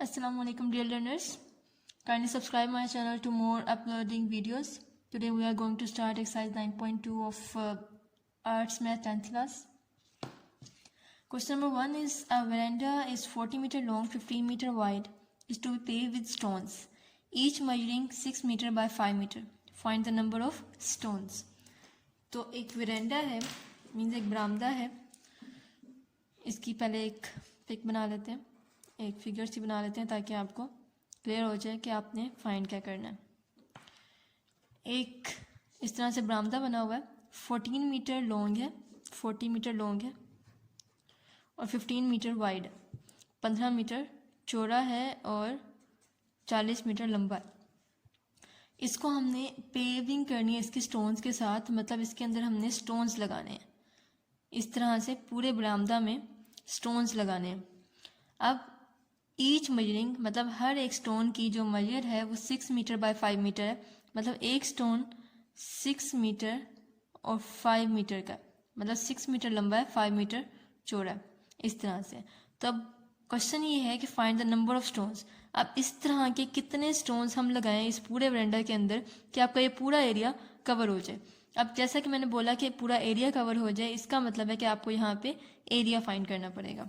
Assalamualaikum dear learners. Kindly subscribe my channel to more uploading videos. Today we are going to start exercise 9.2 of Arts Math 10th class. Question number 1 is a veranda is 40 meter long, 15 meter wide, is to be paved with stones, each measuring 6 meter by 5 meter. Find the number of stones. तो एक veranda है, means एक बरामदा है. इसकी पहले एक pick बना लेते हैं, एक फिगर सी बना लेते हैं ताकि आपको क्लियर हो जाए कि आपने फाइंड क्या करना है. एक इस तरह से बरामदा बना हुआ है, 14 मीटर लॉन्ग है, 40 मीटर लॉन्ग है और 15 मीटर वाइड है, 15 मीटर चौड़ा है और 40 मीटर लंबा है. इसको हमने पेविंग करनी है इसके स्टोन्स के साथ, मतलब इसके अंदर हमने स्टोन्स लगाने हैं. इस तरह से पूरे बरामदा में स्टोन्स लगाने हैं. अब ईच मेजरिंग मतलब हर एक स्टोन की जो मेजर है वो 6 मीटर बाय 5 मीटर है, मतलब एक स्टोन 6 मीटर और 5 मीटर का, मतलब 6 मीटर लंबा है, 5 मीटर चौड़ा है, इस तरह से. तब क्वेश्चन ये है कि find the number of stones. अब इस तरह के कितने स्टोन्स हम लगाएं इस पूरे वेरेंडा के अंदर कि आपका ये पूरा एरिया कवर हो जाए. अब जैसा कि मैंने बोला कि पूरा एरिया कवर हो जाए, इसका मतलब है कि आपको यहाँ पे एरिया फाइंड करना पड़ेगा.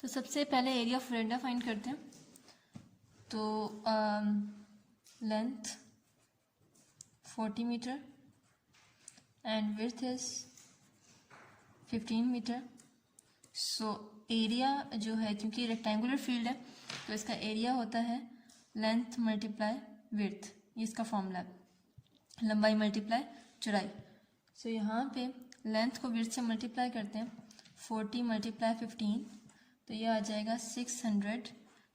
तो सबसे पहले एरिया ऑफ वेरेंडा फाइंड करते हैं. तो length 40 metre and width is 15 metre. So area जो है, क्योंकि रेक्टेंगुलर फील्ड है तो इसका एरिया होता है लेंथ मल्टीप्लाई विड्थ. ये इसका फॉर्मूला है, लंबाई मल्टीप्लाई चौड़ाई. सो यहाँ पे लेंथ को विड्थ से मल्टीप्लाई करते हैं, 40 मल्टीप्लाई 15, तो ये आ जाएगा 600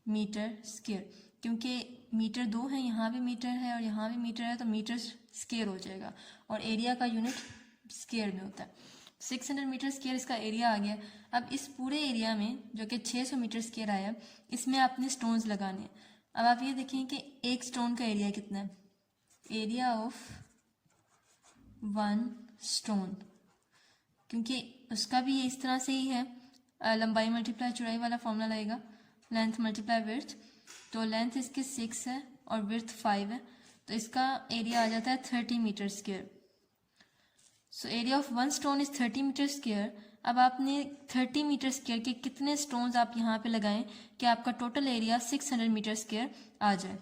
मीटर स्क्वायर. क्योंकि मीटर दो है, यहाँ भी मीटर है और यहाँ भी मीटर है, तो मीटर स्क्वायर हो जाएगा और एरिया का यूनिट स्क्वायर में होता है. 600 मीटर स्क्वायर इसका एरिया आ गया. अब इस पूरे एरिया में जो कि 600 मीटर स्क्वायर आया, इसमें आपने स्टोन्स लगाने हैं. अब आप ये देखें कि एक स्टोन का एरिया कितना है. एरिया ऑफ 1 स्टोन, क्योंकि उसका भी इस तरह से ही है, लंबाई मल्टीप्लाई चौड़ाई वाला फॉर्मूला लगेगा, लेंथ मल्टीप्लाई विड्थ. तो लेंथ इसकी 6 है और विड्थ 5 है, तो इसका एरिया आ जाता है 30 metre square. So area of 1 stone is 30 metre square. अब आपने 30 मीटर स्क्वायर के कितने स्टोन्स आप यहाँ पे लगाएं कि आपका टोटल एरिया 600 मीटर स्क्वायर आ जाए.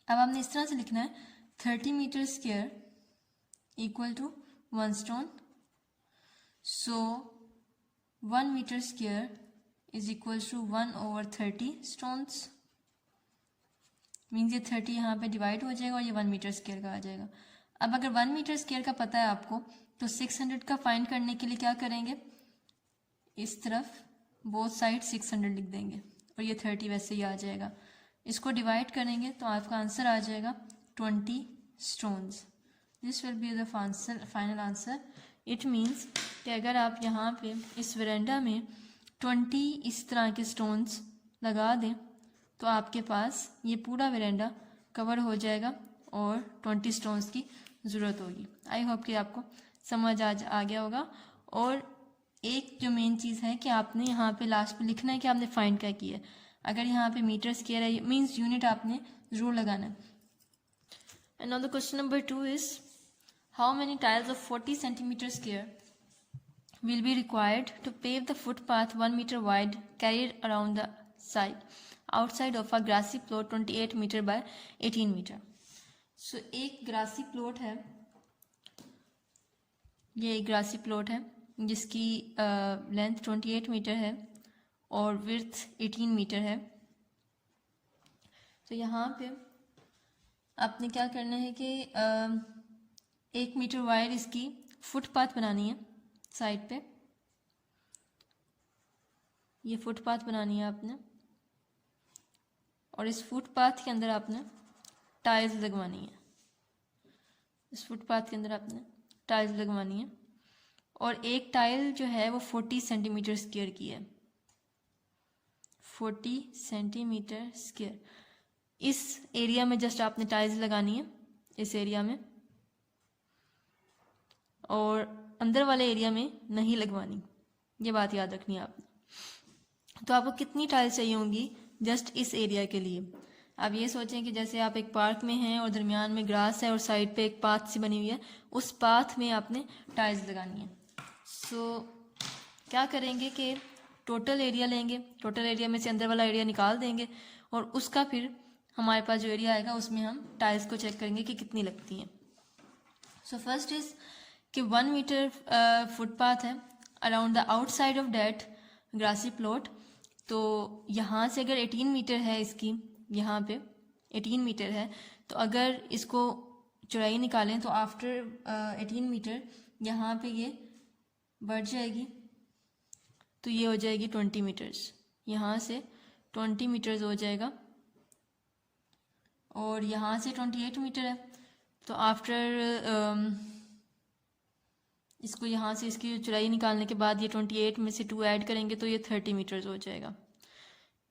अब आपने इस तरह से लिखना है 30 metre square equal to 1 stone. So 1 metre square is equal to 1/30 stones. Means ये 30 यहाँ पे डिवाइड हो जाएगा और ये 1 मीटर स्क्वायर का आ जाएगा. अब अगर 1 मीटर स्क्वायर का पता है आपको, तो 600 का फाइंड करने के लिए क्या करेंगे, इस तरफ बोथ साइड 600 लिख देंगे और ये 30 वैसे ही आ जाएगा. इसको डिवाइड करेंगे तो आपका आंसर आ जाएगा 20 stones. This will be the final answer. It means कि अगर आप यहाँ पे इस वेरेंडा में 20 इस तरह के स्टोन्स लगा दें तो आपके पास ये पूरा वेरेंडा कवर हो जाएगा और 20 स्टोन्स की ज़रूरत होगी. आई होप कि आपको समझ आ गया होगा. और एक जो मेन चीज़ है कि आपने यहाँ पे लास्ट पे लिखना है कि आपने फाइंड क्या किया है. अगर यहाँ पे मीटर स्क्वायर है, मीन्स यूनिट आपने ज़रूर लगाना है. And now the question number 2 is how many tiles of 40 centimetre square will be required to pave the footpath 1 meter wide carried around the outside of a grassy plot 28 meter by 18 meter. So एक grassy plot है, ये एक grassy plot है जिसकी length 28 metre है और width 18 metre है. तो यहाँ पे आपने क्या करना है कि 1 मीटर वाइड इसकी फुटपाथ बनानी है. साइड पे ये फुटपाथ बनानी है आपने, और इस फुटपाथ के अंदर आपने टाइल्स लगवानी है. इस फुटपाथ के अंदर आपने टाइल्स लगवानी है और एक टाइल जो है वो 40 सेंटीमीटर स्क्वायर की है. 40 सेंटीमीटर स्क्वायर. इस एरिया में जस्ट आपने टाइल्स लगानी है, इस एरिया में, और अंदर वाले एरिया में नहीं लगवानी. ये बात याद रखनी है आपने. तो आपको कितनी टाइल्स चाहिए होंगी, जस्ट इस एरिया के लिए। आप ये सोचें कि जैसे आप एक पार्क में हैं और दरमियान में ग्रास है और साइड पे एक पाथ सी बनी हुई है, उस पाथ में आपने टाइल्स लगानी है। सो क्या करेंगे कि टोटल एरिया लेंगे, टोटल एरिया में से अंदर वाला एरिया निकाल देंगे और उसका फिर हमारे पास जो एरिया आएगा उसमें हम टाइल्स को चेक करेंगे कि कितनी लगती हैं। सो फर्स्ट इज कि 1 मीटर फुटपाथ है around the outside of that grassy plot. तो यहाँ से अगर 18 मीटर है इसकी, यहाँ पे 18 मीटर है, तो अगर इसको चौड़ाई निकालें तो आफ्टर 18 मीटर यहाँ पे ये बढ़ जाएगी, तो ये हो जाएगी 20 मीटर्स। यहाँ से 20 मीटर्स हो जाएगा और यहाँ से 28 मीटर है, तो आफ्टर इसको यहाँ से इसकी चौड़ाई निकालने के बाद ये 28 में से 2 ऐड करेंगे तो ये 30 मीटर्स हो जाएगा।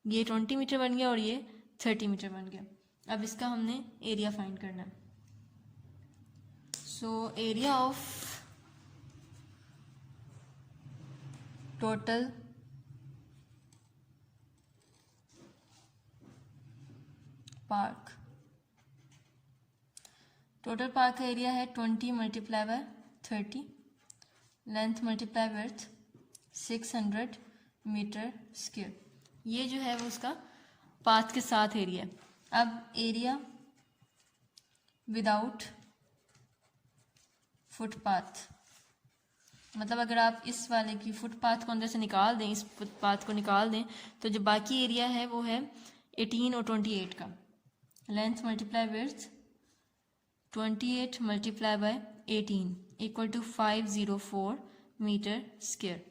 ये 20 मीटर बन गया और ये 30 मीटर बन गया। अब इसका हमने एरिया फाइंड करना है। So area of total park, total park का एरिया है 20 multiply by 30, length multiply width 600 metre square. ये जो है वो उसका पाथ के साथ एरिया है। अब एरिया विदाउट फुटपाथ, मतलब अगर आप इस वाले की फुटपाथ को अंदर से निकाल दें, इस फुटपाथ को निकाल दें, तो जो बाकी एरिया है वो है 18 और 28 का। Length multiply width 28 multiply by 18 equal to 504 metre square.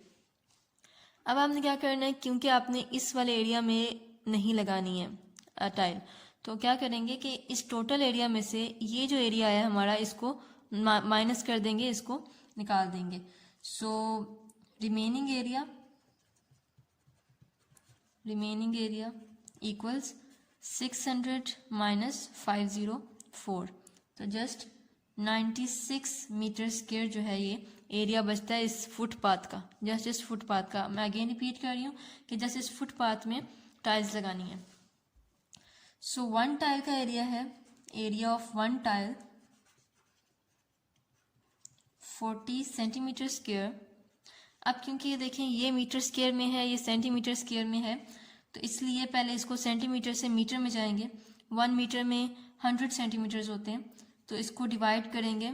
अब आपने क्या करना है, क्योंकि आपने इस वाले एरिया में नहीं लगानी है टाइल, तो क्या करेंगे कि इस टोटल एरिया में से ये जो एरिया है हमारा, इसको माइनस कर देंगे, इसको निकाल देंगे। So remaining area equals 600 minus 504, तो जस्ट 96 मीटर स्क्वायर जो है ये एरिया बचता है इस फुटपाथ का, जस्ट इस फुटपाथ का। मैं अगेन रिपीट कर रही हूँ कि जस्ट इस फुटपाथ में टाइल्स लगानी है। सो 1 टाइल का एरिया है, area of 1 tile 40 centimetre square. अब क्योंकि ये देखें ये मीटर स्क्वायर में है, ये सेंटीमीटर स्क्वायर में है, तो इसलिए पहले इसको सेंटीमीटर से मीटर में जाएंगे। 1 मीटर में 100 सेंटीमीटर्स होते हैं, तो इसको डिवाइड करेंगे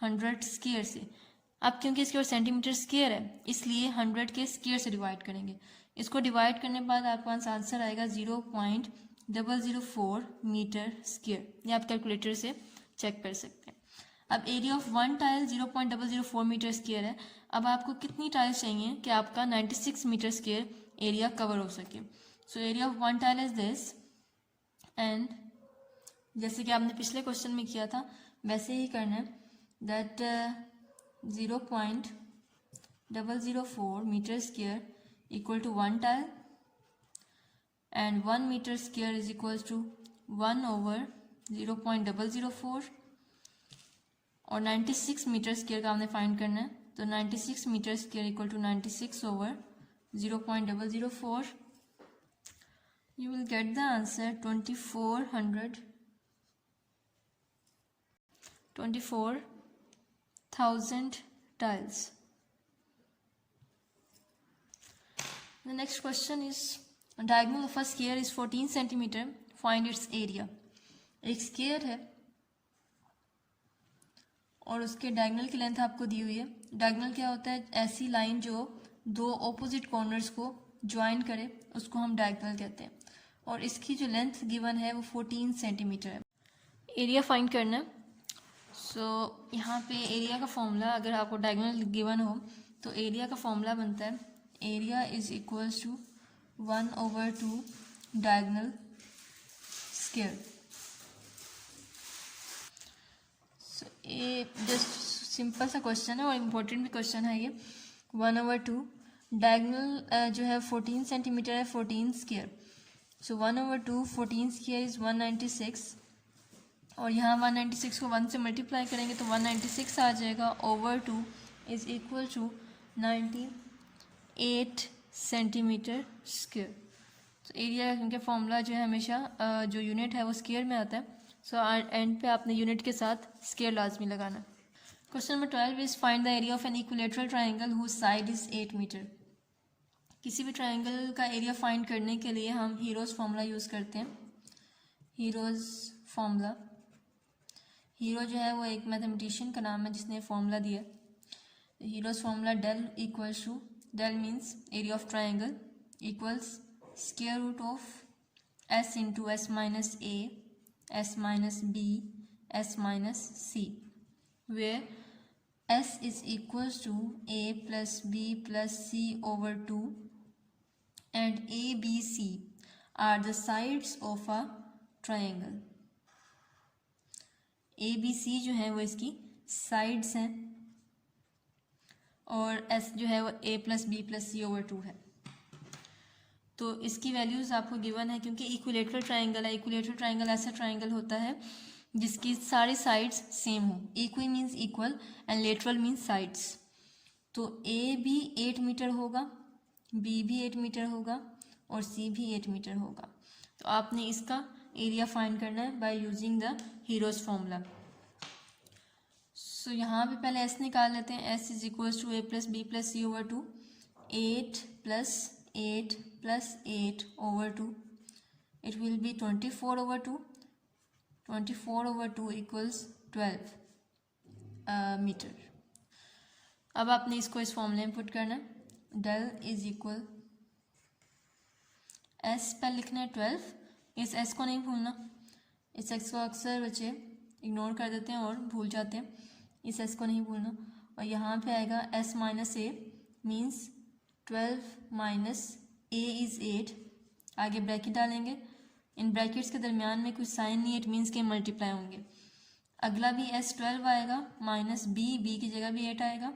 100 स्क्वायर से। अब क्योंकि इसके और सेंटीमीटर स्क्वायर है, इसलिए 100 के स्क्वायर से डिवाइड करेंगे। इसको डिवाइड करने के बाद आपके पास आंसर आएगा 0.004 मीटर स्क्वायर। ये आप कैलकुलेटर से चेक कर सकते हैं। अब area of 1 tile 0.004 metre square है। अब आपको कितनी टाइल्स चाहिए कि आपका 96 मीटर स्क्वायर एरिया कवर हो सके। सो area of 1 tile is this, and जैसे कि आपने पिछले क्वेश्चन में किया था वैसे ही करना है, that 0.004 metre square equal to 1 tile and 1 metre square is equal to 1/0.004 और 96 मीटर स्क्वायर का हमने फाइंड करना है, तो 96 metre square equal to 96/0.004। You will get the answer 24,000 tiles. The next question is, diagonal of a square is 14 centimeter. Find its area. एक square है और उसके डायगोनल की लेंथ आपको दी हुई है। डायगोनल क्या होता है, ऐसी लाइन जो दो ऑपोजिट कॉर्नर्स को ज्वाइन करे, उसको हम डायगोनल कहते हैं। और इसकी जो लेंथ गिवन है वो 14 सेंटीमीटर है। एरिया फाइंड करना। सो यहाँ पे एरिया का फॉर्मूला, अगर आपको डायगोनल गिवन हो तो एरिया का फॉर्मूला बनता है, area is equals to 1/2 diagonal square. So ये जस्ट सिंपल सा क्वेश्चन है और इम्पोर्टेंट भी क्वेश्चन है ये। 1/2 डायगोनल जो है 14 सेंटीमीटर है, 14 स्क्वायर। सो 1/2 14 स्क्वायर इज 196, और यहाँ 196 को 1 से मल्टीप्लाई करेंगे तो 196 आ जाएगा, over 2 is equal to 98 centimetre square. तो एरिया क्योंकि फॉर्मूला जो है हमेशा जो यूनिट है वो स्क्वायर में आता है, सो एंड पे आपने यूनिट के साथ स्क्वायर लाजमी लगाना। Question number 12 is find the area of an equilateral triangle whose side is 8 metre. किसी भी ट्राइंगल का एरिया फाइंड करने के लिए हम हीरोज फार्मूला यूज़ करते हैं। हीरोज फार्मूला, हीरो जो है वो एक मैथमेटिशियन का नाम है जिसने फार्मूला दिया। Heron's formula del equals to, del means area of triangle equals square root of s into s minus a, s minus b, s minus c, where s is equals to a plus b plus c over 2 and ABC are the sides of a triangle। ABC जो है वो इसकी sides हैं और S जो है वो A plus b plus c over 2 है। तो इसकी वैल्यूज़ आपको गिवन है क्योंकि इक्विलेटरल ट्राइंगल है। इक्विलेटरल ट्राइंगल ऐसा ट्राइंगल होता है जिसकी सारी साइड्स सेम हो। Equi means equal and lateral means sides. तो A भी 8 मीटर होगा, B भी 8 मीटर होगा और C भी 8 मीटर होगा। तो आपने इसका एरिया फाइंड करना है by using the Heron's formula. So यहाँ पे पहले S निकाल लेते हैं। S is equals to A plus b plus c over 2, 8 plus 8 plus 8 over 2, it will be 24 over 2, 24 over 2 equals 12 metre. अब आपने इसको इस फॉर्मूले में पुट करना है। डेल इज इक्वल एस पर लिखना है 12, इस एस को नहीं भूलना। इस एक्स को अक्सर बच्चे इग्नोर कर देते हैं और भूल जाते हैं, इस एस को नहीं भूलना। और यहाँ पे आएगा S minus A means 12 minus A is 8, आगे ब्रैकेट डालेंगे। इन ब्रैकेट्स के दरमियान में कुछ साइन नहीं, इट मीन्स के मल्टीप्लाई होंगे। अगला भी एस 12 आएगा माइनस बी, बी की जगह भी 8 आएगा।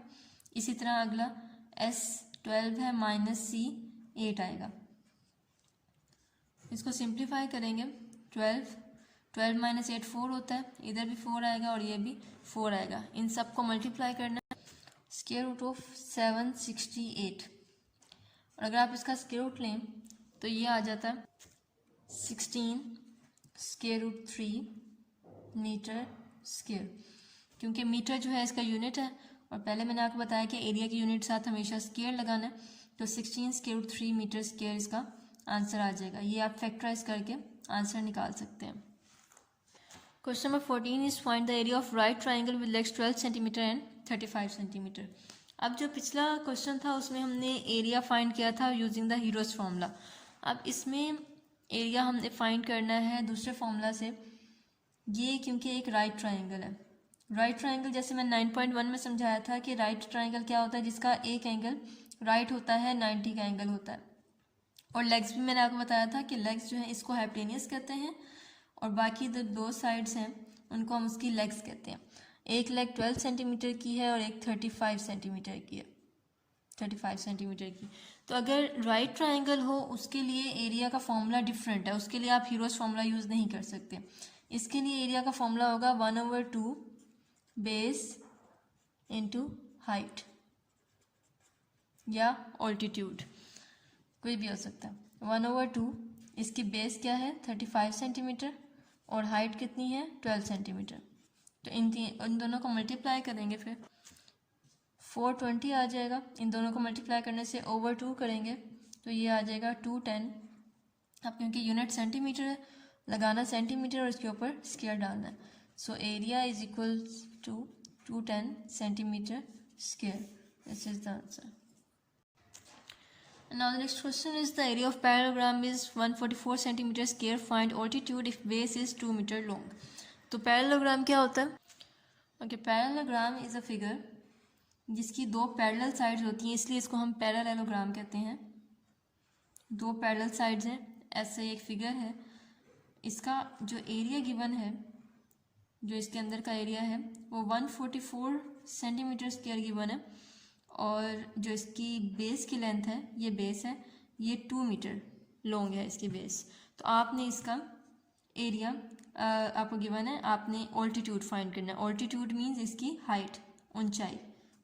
इसी तरह अगला एस 12 है माइनस सी 8 आएगा। इसको सिंप्लीफाई करेंगे। 12 माइनस 8 4 होता है, इधर भी 4 आएगा और ये भी 4 आएगा। इन सब को मल्टीप्लाई करना है। स्क्वायर रूट ऑफ 768, और अगर आप इसका स्क्वायर रूट लें तो ये आ जाता है 16 स्क्वायर रूट 3 मीटर स्क्वायर, क्योंकि मीटर जो है इसका यूनिट है और पहले मैंने आपको बताया कि एरिया की यूनिट साथ हमेशा स्क्वायर लगाना है। तो 16 स्क्वायर रूट 3 मीटर स्क्वायर इसका आंसर आ जाएगा। ये आप फैक्टराइज करके आंसर निकाल सकते हैं। Question number 14 is find the area of right triangle with legs 12 centimetre and 35 centimetre. अब जो पिछला क्वेश्चन था उसमें हमने एरिया फाइंड किया था यूजिंग द हीरोज फार्मूला। अब इसमें एरिया हमने फाइंड करना है दूसरे फार्मूला से। ये क्योंकि एक राइट ट्राइंगल है। राइट ट्राइंगल जैसे मैं 9.1 में समझाया था कि राइट ट्राइंगल क्या होता है, जिसका एक एंगल राइट होता है 90 का एंगल होता है। और लेग्स भी मैंने आपको बताया था कि लेग्स जो है इसको हाइपोटेनियस कहते हैं और बाकी जो दो साइड्स हैं उनको हम उसकी लेग्स कहते हैं। एक लेग 12 सेंटीमीटर की है और एक 35 सेंटीमीटर की है, 35 सेंटीमीटर की। तो अगर राइट ट्राइंगल हो उसके लिए एरिया का फॉर्मूला डिफरेंट है, उसके लिए आप हीरोज फार्मूला यूज़ नहीं कर सकते। इसके लिए एरिया का फॉर्मूला होगा 1/2 बेस इंटू हाइट या ऑल्टीट्यूड, कोई भी हो सकता है। 1/2 इसकी बेस क्या है 35 सेंटीमीटर और हाइट कितनी है 12 सेंटीमीटर। तो इन दोनों को मल्टीप्लाई करेंगे फिर 420 आ जाएगा। इन दोनों को मल्टीप्लाई करने से ओवर 2 करेंगे तो ये आ जाएगा 210। अब क्योंकि यूनिट सेंटीमीटर है लगाना सेंटीमीटर और इसके ऊपर स्क्वायर डालना है। So area is equal to 210 centimetre square. This is the answer. Now the next question is the area of parallelogram is 144 centimeter square. Find altitude if base is 2 meter long. तो parallelogram क्या होता है? Okay, parallelogram is a figure जिसकी दो parallel sides होती हैं, इसलिए इसको हम पैरेललोग्राम कहते हैं। दो पैरेलल साइड्स हैं, ऐसे एक फिगर है। इसका जो एरिया गिवन है, जो इसके अंदर का एरिया है वो 144 सेंटीमीटर स्क्वायर गिवन है और जो इसकी बेस की लेंथ है, ये बेस है, ये 2 मीटर लॉन्ग है इसकी बेस। तो आपने इसका एरिया आपको गिवन है, आपने ऑल्टीट्यूड फाइंड करना है। ऑल्टीट्यूड मीन्स इसकी हाइट, ऊंचाई।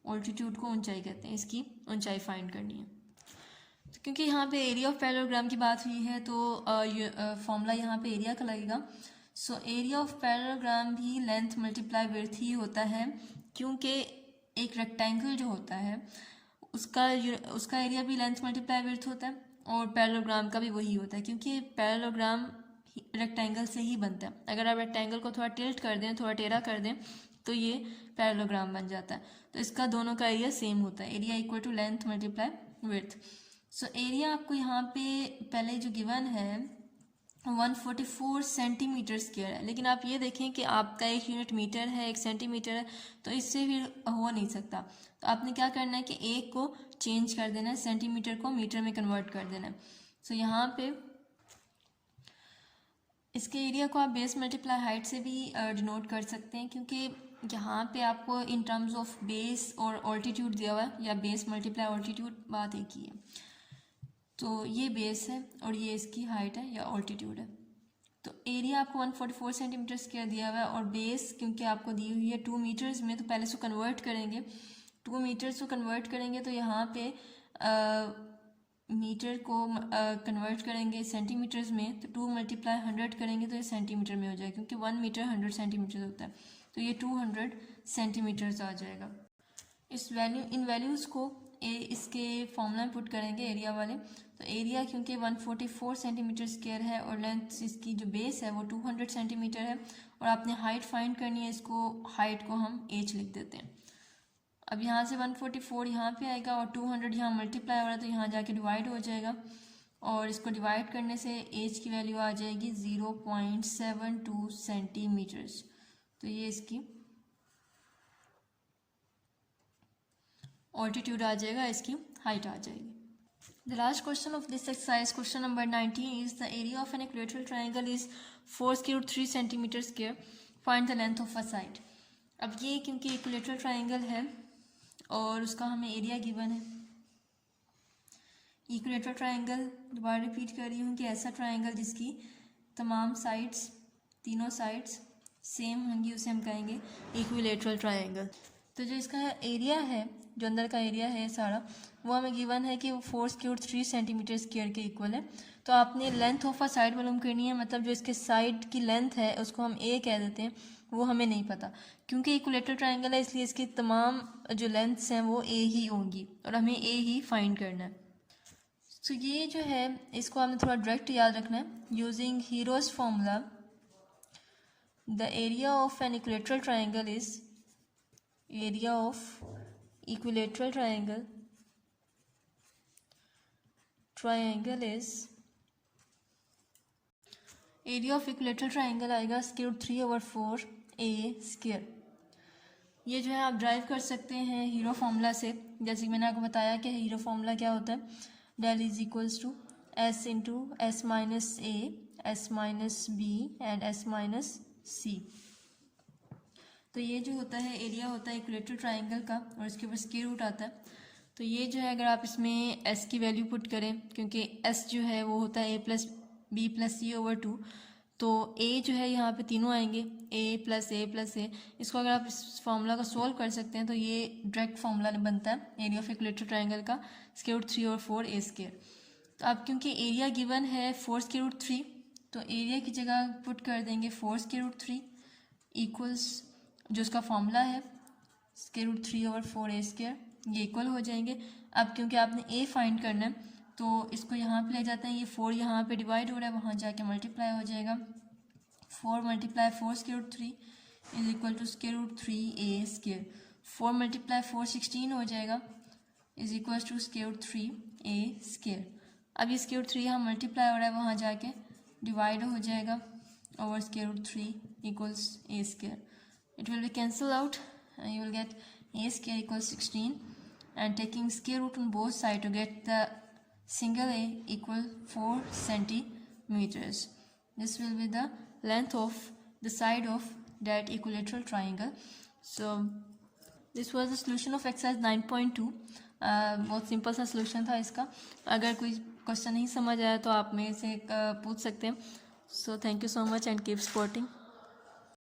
ऑल्टीट्यूड को ऊंचाई कहते हैं, इसकी ऊंचाई फाइंड करनी है। क्योंकि यहाँ पे एरिया ऑफ पैरेललोग्राम की बात हुई है तो फॉर्मूला यहाँ पे एरिया का लगेगा। सो एरिया ऑफ पैरेललोग्राम भी लेंथ मल्टीप्लाई विड्थ ही होता है, क्योंकि एक रेक्टेंगल जो होता है उसका एरिया भी लेंथ मल्टीप्लाई विड्थ होता है, और पैरेललोग्राम का भी वही होता है, क्योंकि पैरेललोग्राम रेक्टेंगल से ही बनता है। अगर आप रेक्टेंगल को थोड़ा टिल्ट कर दें, थोड़ा टेढ़ा कर दें, तो ये पैरेललोग्राम बन जाता है। तो इसका दोनों का एरिया सेम होता है, area equal to length multiply width. So area आपको यहाँ पे पहले जो गिवन है 144 सेंटीमीटर स्क्वायर है, लेकिन आप ये देखें कि आपका एक यूनिट मीटर है, एक सेंटीमीटर है, तो इससे भी हो नहीं सकता। तो आपने क्या करना है कि एक को चेंज कर देना है, सेंटीमीटर को मीटर में कन्वर्ट कर देना है। सो यहाँ पे इसके एरिया को आप बेस मल्टीप्लाई हाइट से भी डिनोट कर सकते हैं, क्योंकि यहाँ पे आपको इन टर्म्स ऑफ बेस और ऑल्टीट्यूड दिया हुआ है, या बेस मल्टीप्लाई ऑल्टीट्यूड, बात एक ही है। तो ये बेस है और ये इसकी हाइट है या ऑल्टीट्यूड है। तो एरिया आपको 144 सेंटीमीटर स्क्वायर दिया हुआ है, और बेस क्योंकि आपको दी हुई है 2 मीटर्स में, तो पहले इसको कन्वर्ट करेंगे। 2 मीटर्स को कन्वर्ट करेंगे तो यहाँ पे मीटर को कन्वर्ट करेंगे सेंटीमीटर्स में, तो 2 मल्टीप्लाई 100 करेंगे तो ये सेंटीमीटर में हो जाएगा, क्योंकि 1 मीटर 100 सेंटीमीटर होता है, तो ये 200 सेंटीमीटर्स आ जाएगा। इन वैल्यूज़ को इसके फॉर्मूला में पुट करेंगे एरिया वाले। तो एरिया क्योंकि 144 सेंटीमीटर स्क्वायर है और लेंथ इसकी जो बेस है वो 200 सेंटीमीटर है, और आपने हाइट फाइंड करनी है, इसको हाइट को हम h लिख देते हैं। अब यहाँ से 144 यहाँ पे आएगा और 200 यहाँ मल्टीप्लाई हो रहा है, तो यहाँ जाके डिवाइड हो जाएगा, और इसको डिवाइड करने से h की वैल्यू आ जाएगी 0.72 सेंटीमीटर्स। तो ये इसकी ऑल्टीट्यूड आ जाएगा, इसकी हाइट आ जाएगी। The last question of this exercise, question number 19, is the area of an equilateral triangle is 4 square root 3 centimeter square. Find the length of a side. अब ये क्योंकि इक्विलेटरल ट्राइंगल है और उसका हमें एरिया गिवन है। Equilateral triangle, दोबारा repeat कर रही हूँ कि ऐसा ट्राइंगल जिसकी तमाम साइड्स, तीनों साइड्स सेम होंगी, उसे हम कहेंगे इक्विलेटरल ट्राइंगल। तो जो इसका एरिया है, जो अंदर का एरिया है सारा, वो हमें गिवन है कि वो 4 स्क्वायर रूट 3 सेंटीमीटर स्क्वायर के इक्वल है। तो आपने लेंथ ऑफ अ साइड मालूम करनी है, मतलब जो इसके साइड की लेंथ है उसको हम ए कह देते हैं, वो हमें नहीं पता, क्योंकि इक्विलेटरल ट्राइंगल है इसलिए इसकी तमाम जो लेंथ्स हैं वो ए ही होंगी और हमें ए ही फाइंड करना है। तो ये जो है इसको आपने थोड़ा डायरेक्ट याद रखना है। Using heroes formula, the area of an equilateral triangle is area of equilateral triangle is area of equilateral triangle आएगा स्क्वायर रूट 3/4 a स्क्वायर। ये जो है आप ड्राइव कर सकते हैं हीरो फॉर्मूला से, जैसे कि मैंने आपको बताया कि हीरो फॉर्मूला क्या होता है, del is equals to s into s minus a, s minus b and s minus c। तो ये जो होता है एरिया होता है इक्विलेटरल ट्राइंगल का, और इसके ऊपर स्क्वायर रूट आता है। तो ये जो है अगर आप इसमें s की वैल्यू पुट करें, क्योंकि s जो है वो होता है a plus b plus c over 2, तो a जो है यहाँ पे तीनों आएंगे, a प्लस ए प्लस ए। इसको अगर आप इस फॉर्मूला को सोल्व कर सकते हैं तो ये डायरेक्ट फॉर्मूला बनता है एरिया ऑफ इक्विलेटरल ट्राइंगल का, स्क्वायर रूट 3/4 a स्क्वायर। तो आप क्योंकि एरिया गिवन है 4 स्क्वायर रूट 3, तो एरिया की जगह पुट कर देंगे 4 स्क्वायर रूट 3 इक्वल्स जो उसका फॉर्मूला है स्क्वायर रूट 3/4 a स्क्वायर, ये इक्वल हो जाएंगे। अब क्योंकि आपने a फाइंड करना है तो इसको यहाँ पे ले जाते हैं, ये 4 यहाँ पे डिवाइड हो रहा है, वहाँ जाके मल्टीप्लाई हो जाएगा। 4 multiply 4 square root 3 is equal to square root 3a square. 4 multiply 4 16 हो जाएगा, is equal to square root 3a square. अब ये स्क्वायर रूट 3 यहाँ मल्टीप्लाई हो रहा है, वहाँ जाके डिवाइड हो जाएगा over square root 3 equals a square. It will be cancelled out and you will get a square equals 16, and taking square root on both sides to get the single a equal 4 centimeters. This will be the length of the side of that equilateral triangle. So this was the solution of exercise 9.2. बहुत simple सा solution था इसका। अगर कोई question नहीं समझ आया तो आप मेरे से पूछ सकते हैं। So thank you so much and keep supporting.